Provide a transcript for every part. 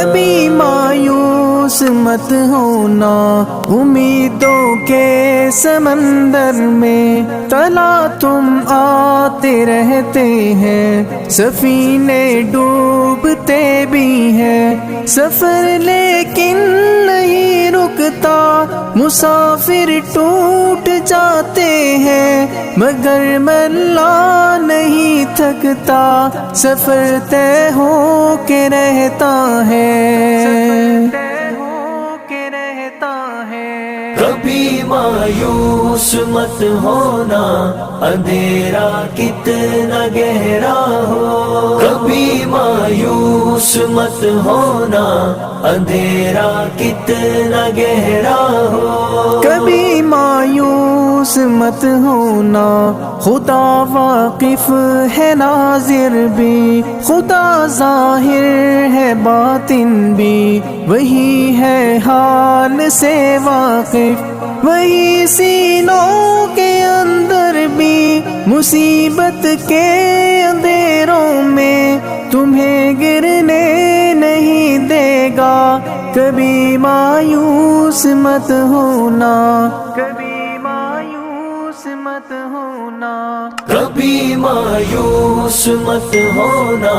کبھی مایوس مت ہونا امیدوں کے سمندر میں، تلا تم آتے رہتے ہیں، سفینے ڈوبتے بھی ہیں، سفر لیکن نہیں رکتا، مسافر ٹوٹ جاتے ہیں، مگر ملا نہیں تھکتا، سفر طے ہو کے رہتا ہے، کبھی مایوس مت ہونا اندھیرا کتنا گہرا ہو، کبھی مایوس مت ہونا اندھیرا کتنا گہرا ہو، کبھی مایوس مت ہونا، خدا واقف ہے ناظر بھی، خدا ظاہر ہے باطن بھی، وہی ہے حال سے واقف، وہی سینوں کے اندر بھی، مصیبت کے اندھیروں میں تمہیں گرنے نہیں دے گا، کبھی مایوس مت ہونا، کبھی مایوس مت ہونا، کبھی مایوس مت ہونا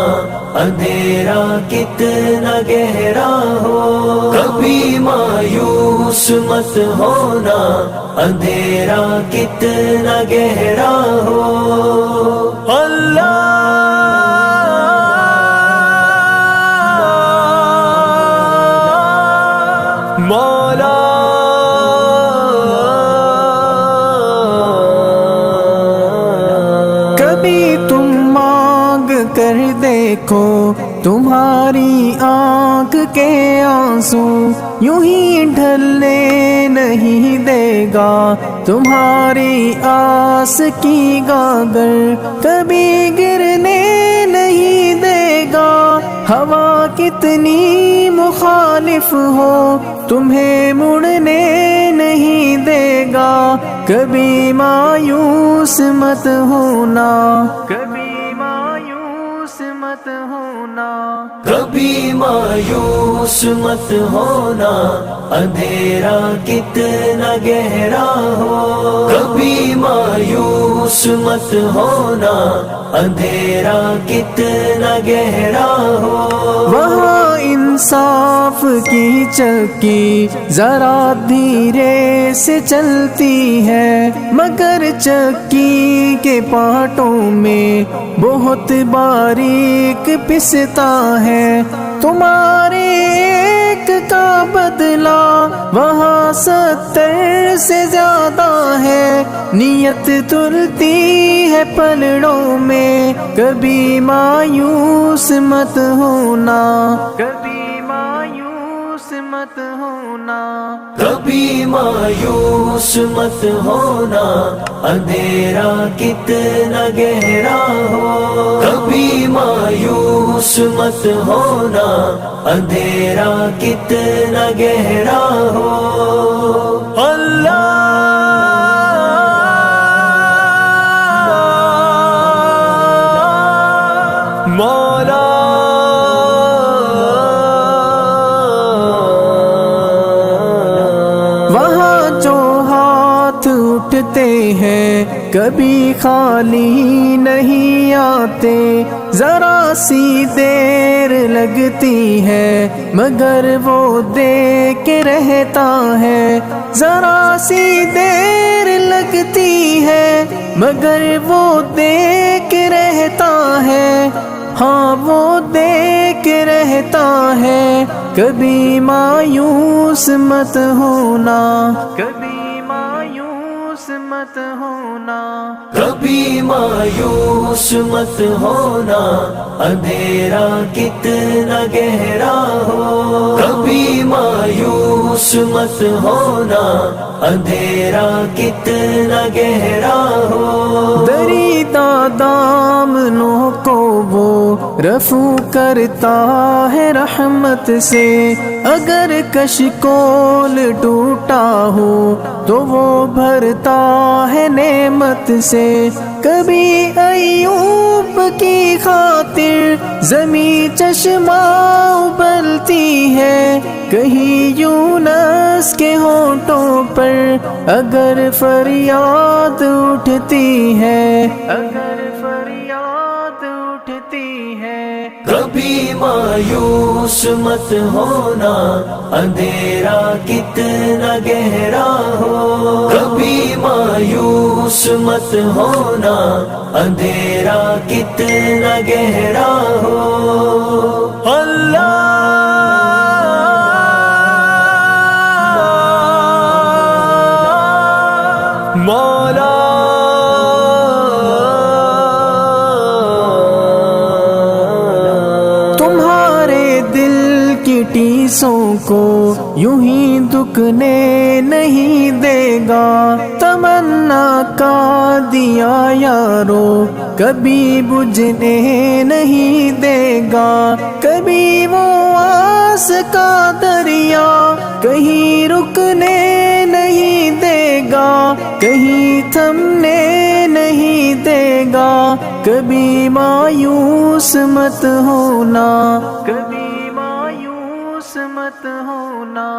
اندھیرا کتنا گہرا ہو، کبھی مایوس مت ہونا اندھیرا کتنا گہرا ہو، اللہ مولا کبھی تم مانگ کر دیکھو تمہاری آنکھ کے آنسو، یوں ہی ڈھلنے نہیں دے گا تمہاری آس کی گاگر، کبھی گرنے نہیں دے گا، ہوا کتنی مخالف ہو تمہیں مڑنے نہیں دے گا، کبھی مایوس مت ہونا، کبھی مایوس مت ہونا، کبھی مایوس مت ہونا اندھیرا کتنا گہرا ہو، کبھی مایوس مت ہونا اندھیرا کتنا گہرا ہو، وہاں انصاف کی چکی ذرا دھیرے سے چلتی ہے، مگر چکی کے پارٹوں میں بہت باریک پستا ہے، تمہارے ایک کا بدلہ وہاں 70 سے زیادہ ہے، نیت تلتی ہے پلڑوں میں، کبھی مایوس مت ہونا، کبھی مایوس مت ہونا، کبھی مایوس مت ہونا اندھیرا کتنا گہرا ہو، کبھی مایوس مت ہونا اندھیرا کتنا گہرا ہو، اللہ مولا وہاں جو ہاتھ اٹھتے ہیں کبھی خالی نہیں آتے، ذرا سی دیر لگتی ہے مگر وہ دے کے رہتا ہے، ذرا سی دیر لگتی ہے مگر وہ دے کے رہتا ہے، ہاں وہ دے کے رہتا ہے، کبھی مایوس مت ہونا، کبھی مایوس مت ہونا، کبھی مایوس مت ہونا اندھیرا کتنا گہرا ہو، کبھی مایوس مت ہونا اندھیرا کتنا گہرا ہو، دریدہ دامنوں کو وہ رفو کرتا ہے رحمت سے، اگر کشکول ٹوٹا ہو تو وہ بھرتا ہے نعمت سے، کبھی ایوب کی خاطر زمیں چشمہ ابلتی کہیں یونس کے ہونٹوں پر اگر فریاد اٹھتی ہے، اگر فریاد اٹھتی ہے، کبھی مایوس مت ہونا اندھیرا کتنا گہرا ہو، کبھی مایوس مت ہونا اندھیرا کتنا گہرا ہو۔ اللہ مولا تمہارے دل کی ٹیسوں کو یوں ہی دکنے نہیں دے گا، تمنا کا دیا یارو کبھی بجھنے نہیں دے گا، کبھی وہ آس کا دریا کہیں رکنے نہیں دے گا، کہیں تھمنے نہیں دے گا، کبھی مایوس مت ہونا، کبھی مایوس مت ہونا،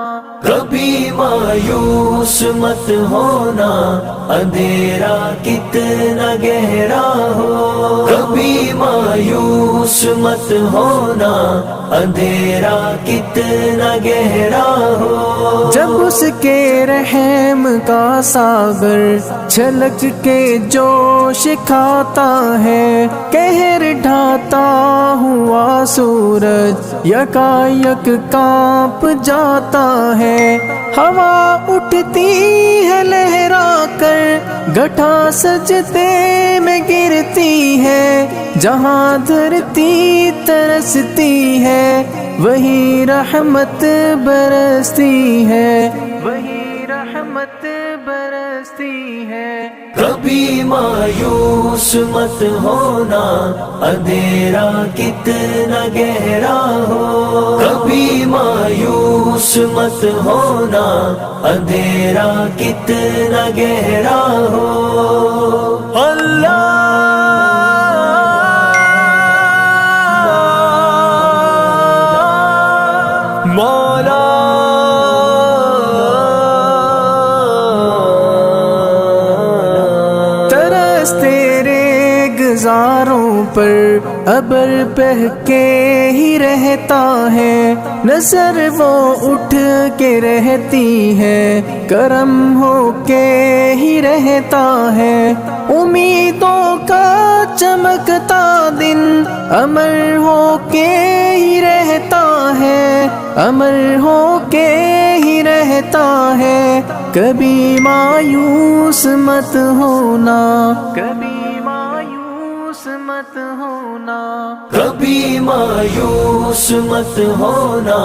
کبھی مایوس مت ہونا اندھیرا کتنا گہرا ہو، کبھی مایوس مت ہونا اندھیرا کتنا گہرا ہو۔ جب اس کے رحم کا ساگر چھلک کے جوش کھاتا ہے، قہر ڈھاتا ہوا سورج یکایک کانپ جاتا ہے، ہوا اٹھتی ہے لہرا کر گٹھا سجدے میں گرتی ہے، جہاں دھرتی ترستی ہے وہی رحمت برستی ہے، وہی رحمت برستی ہے۔ کبھی مایوس مت ہونا اندھیرا کتنا گہرا ہو، کبھی مایوس مت ہونا اندھیرا کتنا گہرا ہو۔ اللہ مولا ترس تیرے گزاروں پر ابر بہہ کے ہی رہتا ہے، نظر وہ اٹھ کے رہتی ہے، کرم ہو کے ہی رہتا ہے، امیدوں کا چمکتا دن امر ہو کے ہی رہتا ہے، امر ہو کے ہی رہتا ہے، کبھی مایوس مت ہونا، کبھی مایوس مت ہونا، کبھی مایوس مت ہونا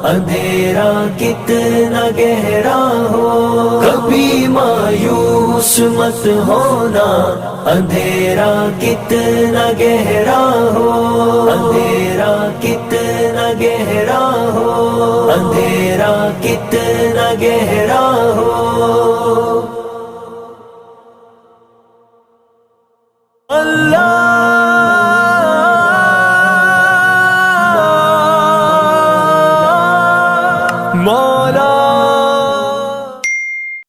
اندھیرا کتنا گہرا ہو، کبھی مایوس مت ہونا اندھیرا کتنا گہرا ہو، اندھیرا کتنا گہرا ہو، اندھیرا کتنا گہرا ہو۔ اللہ